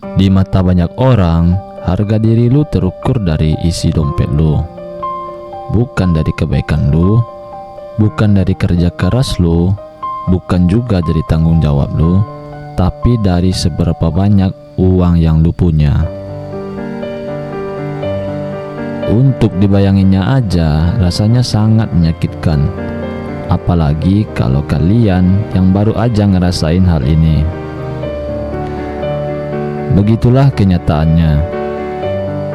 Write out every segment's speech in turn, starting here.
Di mata banyak orang, harga diri lu terukur dari isi dompet lu, bukan dari kebaikan lu, bukan dari kerja keras lu, bukan juga dari tanggung jawab lu, tapi dari seberapa banyak uang yang lu punya. Untuk dibayanginnya aja rasanya sangat menyakitkan, apalagi kalau kalian yang baru aja ngerasain hal ini. Begitulah kenyataannya.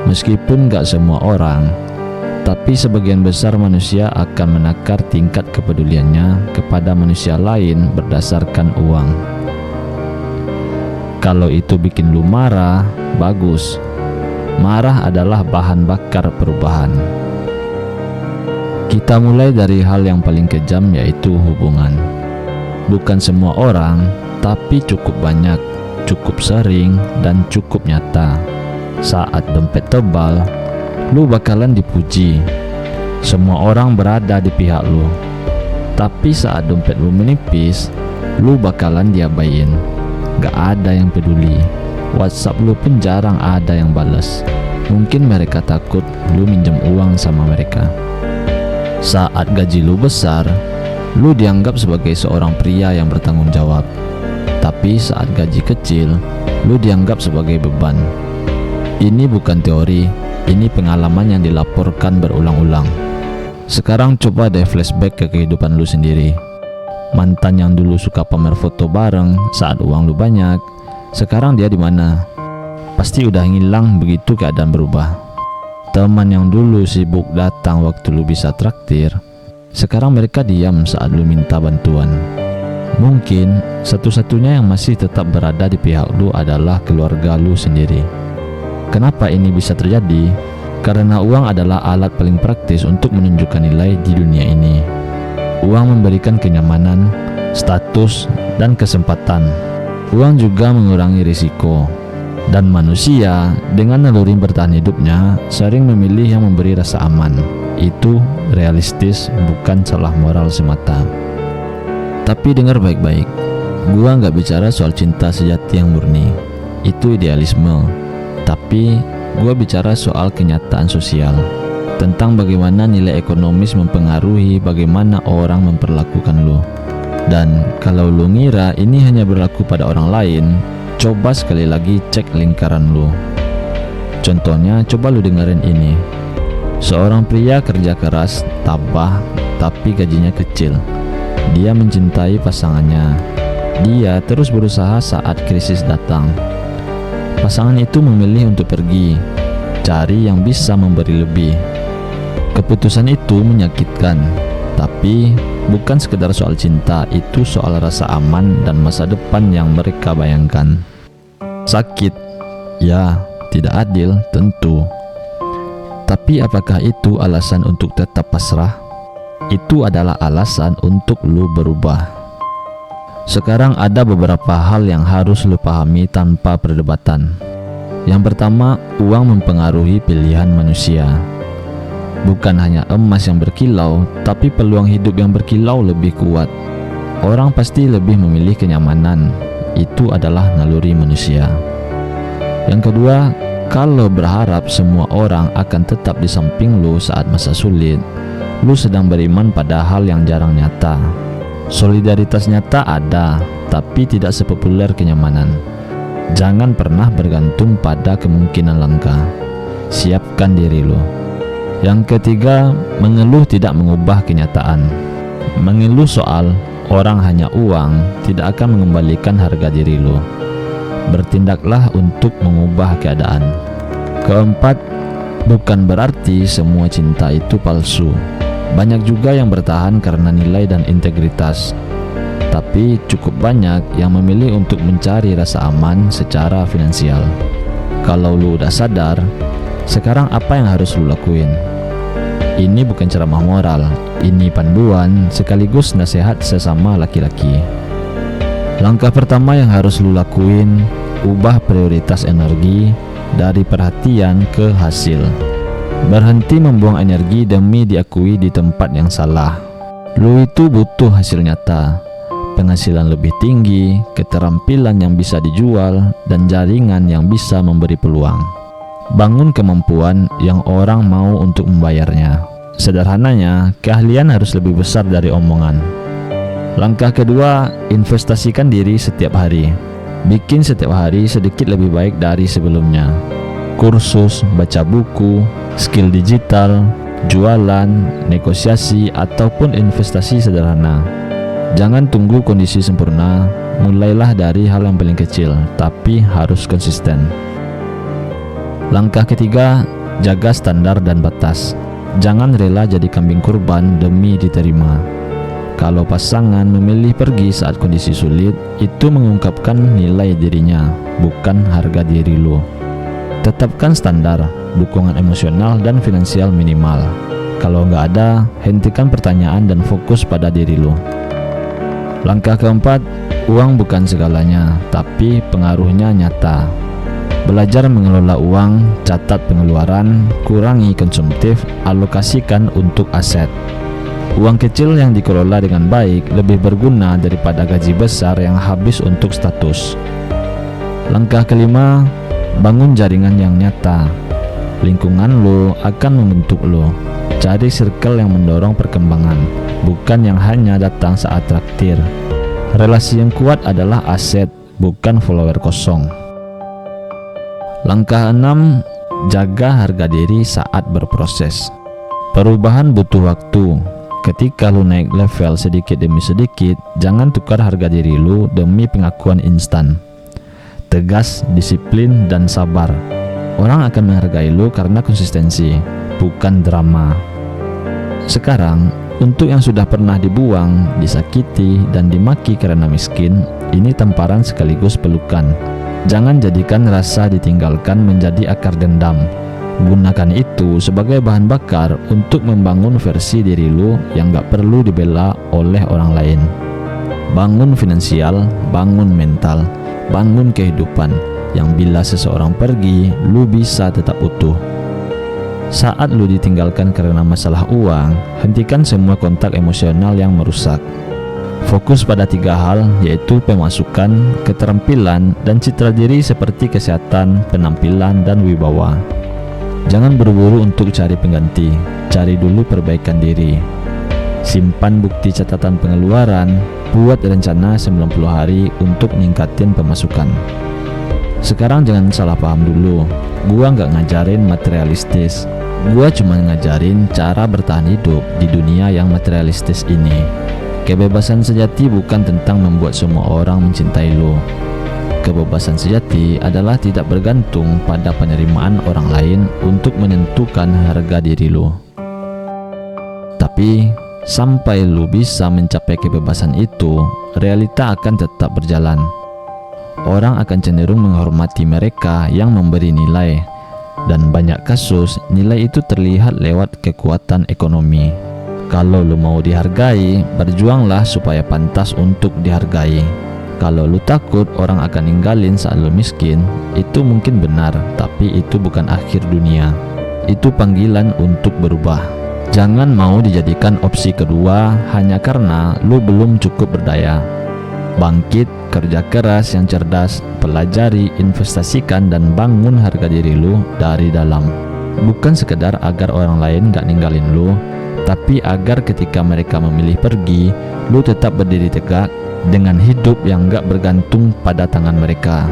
Meskipun gak semua orang, tapi sebagian besar manusia akan menakar tingkat kepeduliannya kepada manusia lain berdasarkan uang. Kalau itu bikin lu marah, bagus. Marah adalah bahan bakar perubahan. Kita mulai dari hal yang paling kejam, yaitu hubungan. Bukan semua orang, tapi cukup banyak, cukup sering, dan cukup nyata. Saat dompet tebal, lu bakalan dipuji. Semua orang berada di pihak lu. Tapi saat dompet lu menipis, lu bakalan diabaiin. Gak ada yang peduli. WhatsApp lu pun jarang ada yang balas. Mungkin mereka takut lu minjem uang sama mereka. Saat gaji lu besar, lu dianggap sebagai seorang pria yang bertanggung jawab. Tapi saat gaji kecil, lu dianggap sebagai beban. Ini bukan teori, ini pengalaman yang dilaporkan berulang-ulang. Sekarang coba deh flashback ke kehidupan lu sendiri. Mantan yang dulu suka pamer foto bareng saat uang lu banyak, sekarang dia di mana? Pasti udah ngilang begitu keadaan berubah. Teman yang dulu sibuk datang waktu lu bisa traktir, sekarang mereka diam saat lu minta bantuan. Mungkin satu-satunya yang masih tetap berada di pihak lu adalah keluarga lu sendiri. Kenapa ini bisa terjadi? Karena uang adalah alat paling praktis untuk menunjukkan nilai di dunia ini. Uang memberikan kenyamanan, status, dan kesempatan. Uang juga mengurangi risiko. Dan manusia dengan naluri bertahan hidupnya sering memilih yang memberi rasa aman. Itu realistis, bukan salah moral semata. Tapi dengar baik-baik, gua nggak bicara soal cinta sejati yang murni. Itu idealisme. Tapi gua bicara soal kenyataan sosial, tentang bagaimana nilai ekonomis mempengaruhi bagaimana orang memperlakukan lu. Dan kalau lu ngira ini hanya berlaku pada orang lain, coba sekali lagi cek lingkaran lu. Contohnya, coba lu dengerin ini. Seorang pria kerja keras, tabah, tapi gajinya kecil. Dia mencintai pasangannya. Dia terus berusaha saat krisis datang. Pasangan itu memilih untuk pergi, cari yang bisa memberi lebih. Keputusan itu menyakitkan, tapi bukan sekedar soal cinta, itu soal rasa aman dan masa depan yang mereka bayangkan. Sakit, ya, tidak adil, tentu. Tapi apakah itu alasan untuk tetap pasrah? Itu adalah alasan untuk lu berubah. Sekarang ada beberapa hal yang harus lu pahami tanpa perdebatan. Yang pertama, uang mempengaruhi pilihan manusia. Bukan hanya emas yang berkilau, tapi peluang hidup yang berkilau lebih kuat. Orang pasti lebih memilih kenyamanan. Itu adalah naluri manusia. Yang kedua, kalau berharap semua orang akan tetap di samping lu saat masa sulit, lu sedang beriman pada hal yang jarang nyata. Solidaritas nyata ada, tapi tidak sepopuler kenyamanan. Jangan pernah bergantung pada kemungkinan langka. Siapkan diri lu. Yang ketiga, mengeluh tidak mengubah kenyataan. Mengeluh soal orang hanya uang tidak akan mengembalikan harga diri lo. Bertindaklah untuk mengubah keadaan. Keempat, bukan berarti semua cinta itu palsu. Banyak juga yang bertahan karena nilai dan integritas. Tapi cukup banyak yang memilih untuk mencari rasa aman secara finansial. Kalau lu udah sadar, sekarang apa yang harus lu lakuin? Ini bukan ceramah moral, ini panduan sekaligus nasihat sesama laki-laki. Langkah pertama yang harus lu lakuin, ubah prioritas energi dari perhatian ke hasil. Berhenti membuang energi demi diakui di tempat yang salah. Lu itu butuh hasil nyata, penghasilan lebih tinggi, keterampilan yang bisa dijual, dan jaringan yang bisa memberi peluang. Bangun kemampuan yang orang mau untuk membayarnya. Sederhananya, keahlian harus lebih besar dari omongan. Langkah kedua, investasikan diri setiap hari. Bikin setiap hari sedikit lebih baik dari sebelumnya. Kursus, baca buku, skill digital, jualan, negosiasi, ataupun investasi sederhana. Jangan tunggu kondisi sempurna, mulailah dari hal yang paling kecil, tapi harus konsisten. Langkah ketiga, jaga standar dan batas. Jangan rela jadi kambing kurban demi diterima. Kalau pasangan memilih pergi saat kondisi sulit, itu mengungkapkan nilai dirinya, bukan harga diri lo. Tetapkan standar, dukungan emosional dan finansial minimal. Kalau nggak ada, hentikan pertanyaan dan fokus pada diri lo. Langkah keempat, uang bukan segalanya, tapi pengaruhnya nyata. Belajar mengelola uang, catat pengeluaran, kurangi konsumtif, alokasikan untuk aset. Uang kecil yang dikelola dengan baik lebih berguna daripada gaji besar yang habis untuk status. Langkah kelima, bangun jaringan yang nyata. Lingkungan lo akan membentuk lo. Cari circle yang mendorong perkembangan, bukan yang hanya datang saat traktir. Relasi yang kuat adalah aset, bukan follower kosong. Langkah 6, jaga harga diri saat berproses. Perubahan butuh waktu. Ketika lu naik level sedikit demi sedikit, jangan tukar harga diri lu demi pengakuan instan. Tegas, disiplin, dan sabar. Orang akan menghargai lu karena konsistensi, bukan drama. Sekarang, untuk yang sudah pernah dibuang, disakiti, dan dimaki karena miskin, ini tamparan sekaligus pelukan. Jangan jadikan rasa ditinggalkan menjadi akar dendam. Gunakan itu sebagai bahan bakar untuk membangun versi diri lu yang gak perlu dibela oleh orang lain. Bangun finansial, bangun mental, bangun kehidupan yang bila seseorang pergi, lu bisa tetap utuh. Saat lu ditinggalkan karena masalah uang, hentikan semua kontak emosional yang merusak. Fokus pada 3 hal, yaitu pemasukan, keterampilan, dan citra diri seperti kesehatan, penampilan, dan wibawa. Jangan buru-buru untuk cari pengganti, cari dulu perbaikan diri. Simpan bukti catatan pengeluaran, buat rencana 90 hari untuk ningkatin pemasukan. Sekarang jangan salah paham dulu, gua nggak ngajarin materialistis. Gua cuma ngajarin cara bertahan hidup di dunia yang materialistis ini. Kebebasan sejati bukan tentang membuat semua orang mencintai lo. Kebebasan sejati adalah tidak bergantung pada penerimaan orang lain untuk menentukan harga diri lo. Tapi, sampai lo bisa mencapai kebebasan itu, realita akan tetap berjalan. Orang akan cenderung menghormati mereka yang memberi nilai, dan banyak kasus nilai itu terlihat lewat kekuatan ekonomi. Kalau lu mau dihargai, berjuanglah supaya pantas untuk dihargai. Kalau lu takut orang akan ninggalin saat lu miskin, itu mungkin benar, tapi itu bukan akhir dunia. Itu panggilan untuk berubah. Jangan mau dijadikan opsi kedua hanya karena lu belum cukup berdaya. Bangkit, kerja keras yang cerdas, pelajari, investasikan, dan bangun harga diri lu dari dalam. Bukan sekedar agar orang lain gak ninggalin lu, tapi agar ketika mereka memilih pergi, lu tetap berdiri tegak dengan hidup yang gak bergantung pada tangan mereka.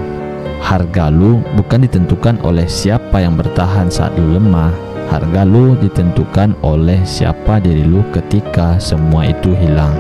Harga lu bukan ditentukan oleh siapa yang bertahan saat lu lemah. Harga lu ditentukan oleh siapa diri lu ketika semua itu hilang.